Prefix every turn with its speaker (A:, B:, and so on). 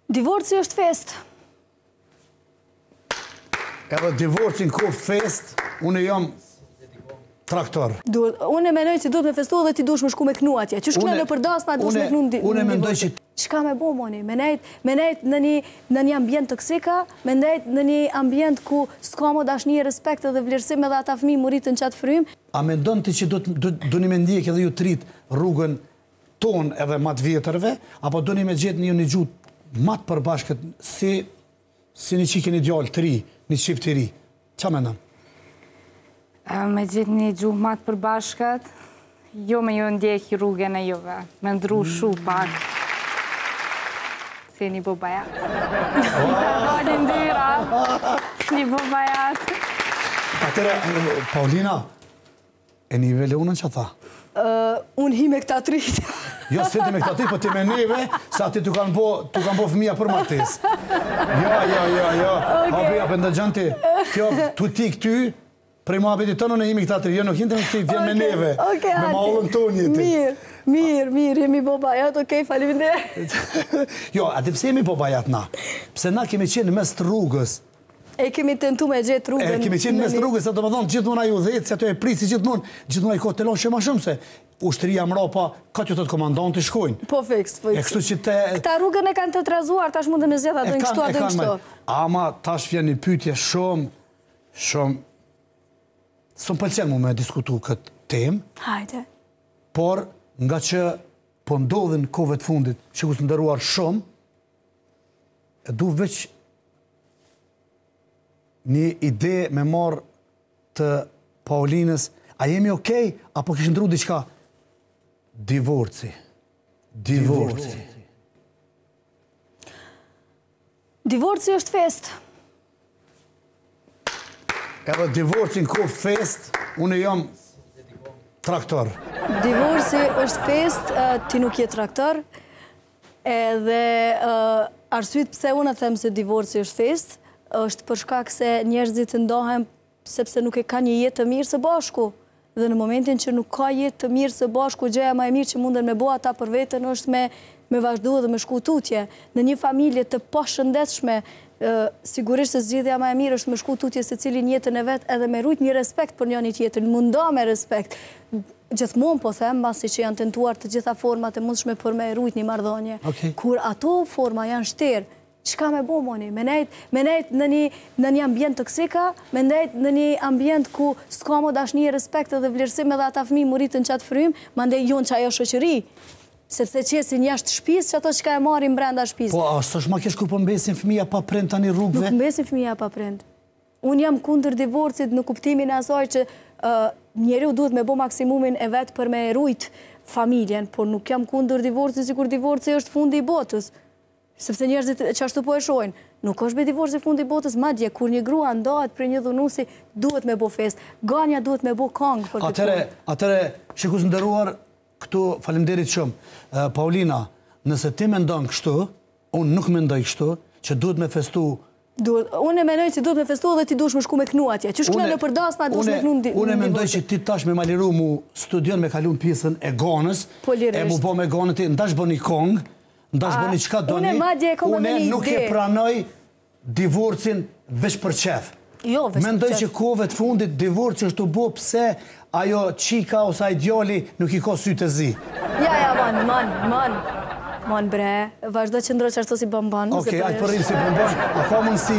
A: Divorci është fest.
B: Edhe divorci në kohë fest, unë jam traktor.
A: Unë menoj që duhet me festu dhe ti dush me shku me knu atje. Që shkënë në përdasma dush me knu në divorci.
B: Unë mendoj që...
A: Qka me bo, moni? Me nejt në një ambient toksika, me nejt në një ambient ku s'ka mo dashni, respekt dhe vlerësim edhe ata fëmi murit në qatë frym.
B: A me ndonë ti që do një me ndjek edhe ju trit rrugën ton edhe matë vjetërve, apo do një me gjithë një gjutë matë përbashkët si një qike një djallë të ri, një qip të ri? Qa me ndonë?
C: Me gjithë një gjuhë matë përbashkët, jo me ju ndjek rrugën e juve, me ndru shu pak. Si një bobajat. Valin dyra, një bobajat.
B: Atere, Paulina, e nivele unën që tha?
A: Unë hi me këta trit.
B: Jo, se ti me këta trit, po ti me neve, sa ti tu kanë bo fëmija për martes. Jo. Abe, ndë gjanë ti. Kjo, tu ti këty, prej ma abeti tënë, në hi me këta trit. Jo, nuk hinte me këti, vjen me neve. Me ma ullën tonë jeti.
A: Mirë, jemi bobajat, okej, faleminderit.
B: Jo, ati pse jemi bobajat na? Pse na kemi qenë në mes të rrugës.
A: E kemi tentu me gjithë rrugën.
B: E kemi qenë në mes të rrugës, se do më thonë gjithmona ju dhetë, se ato e prisi gjithmona i kohë të lonë që ma shumë, se ushtëria mrapa, ka që të të komandantë të shkojnë.
A: Po fiks.
B: E kështu që te...
A: Këta rrugën e kanë të trazuar, tash mundë me zjetha, do në kështu, do në kështu.
B: Ama, tash vjen një pyetje shumë... Së më pëlqen mu me diskutu këtë temë.
A: Hajde.
B: Por, nga që po ndodhin kove të fundit, që ku së ndëruar shumë, e du veç një ide me marë të Paulinës, a jemi okej, apo kishë ndru diqka? Divorci.
A: Divorci është fest.
B: Edhe divorci në kohë fest, unë jam traktor.
A: Divorci është fest, ti nuk je traktor, edhe arsyet pse unë them se divorci është fest, është për shkak se njerëzit ndohen sepse nuk e ka një jetë të mirë së bashku. Dhe në momentin që nuk ka jetë të mirë së bashku, gjëja më e mirë që munden me bo ata për veten është me vazhdu dhe me shku tutje. Në një familje të pashëndetshme, sigurisht se zgjidhja më e mirë është me shku tutje se cilin jetën e vetë edhe me rujt një respekt për njëri tjetrin, mundo me respekt. Gjithmonë po them, pasi që janë tentuar të gjitha format e mundshme për me rujt një marrëdhënie. Kur ato forma janë shterë, çka me bo, moni? Me nejt në një ambient toksika, me nejt në një ambient ku s'ka mo dashni, respekt dhe vlerësim edhe ata fëmijë murit në qatë frym, mandej jonë që ajo shoqëri. Sepse qesin jashtë shtëpisë, që ato që ka e marim brenda shtëpisë.
B: Po, a s'është ma kesh kur po mbesin fëmija pa prind tani rrugëve?
A: Nuk mbesin fëmija pa prind. Unë jam kundër divorcit në kuptimin e asaj që njeriu duhet me bo maksimumin e vetë për me rujt familjen, por nuk jam kundër divorcit, si kur divorci është fundi i botës. Sepse njerëzit që ashtu po e shojnë. Nuk është be divorci fundi i botës, madje kur një grua ndohet për një dhunusi, duhet me bo fest. Ganja duhet me bo kongë për këtë punë.
B: Atere, shikus ndëruar, këtu falemderit shumë. Paulina, nëse ti mendon kështu, unë nuk mendoj kështu, që duhet me festu...
A: Unë e menoj që duhet me festu dhe ti dush me shku me knu atje. Që shkune në përdasma, dush me knu në divorci.
B: Unë e mendoj që ti tash me maliru mu studion me kalun pjesën e gonës, e mu po me gonën ti, ndash bo një kongë, ndash bo një qka do një, une nuk e pranoj divorcin veç për qef. Mendoj që kove të fundit divorci është të bo pse ajo qika ose a ideali nuk i ka sytë e zi.
A: Ja, man bre, vazhdo që ndro që ashtu si bëmban.
B: Oke, ajtë përrim si bëmban, a ka mundësi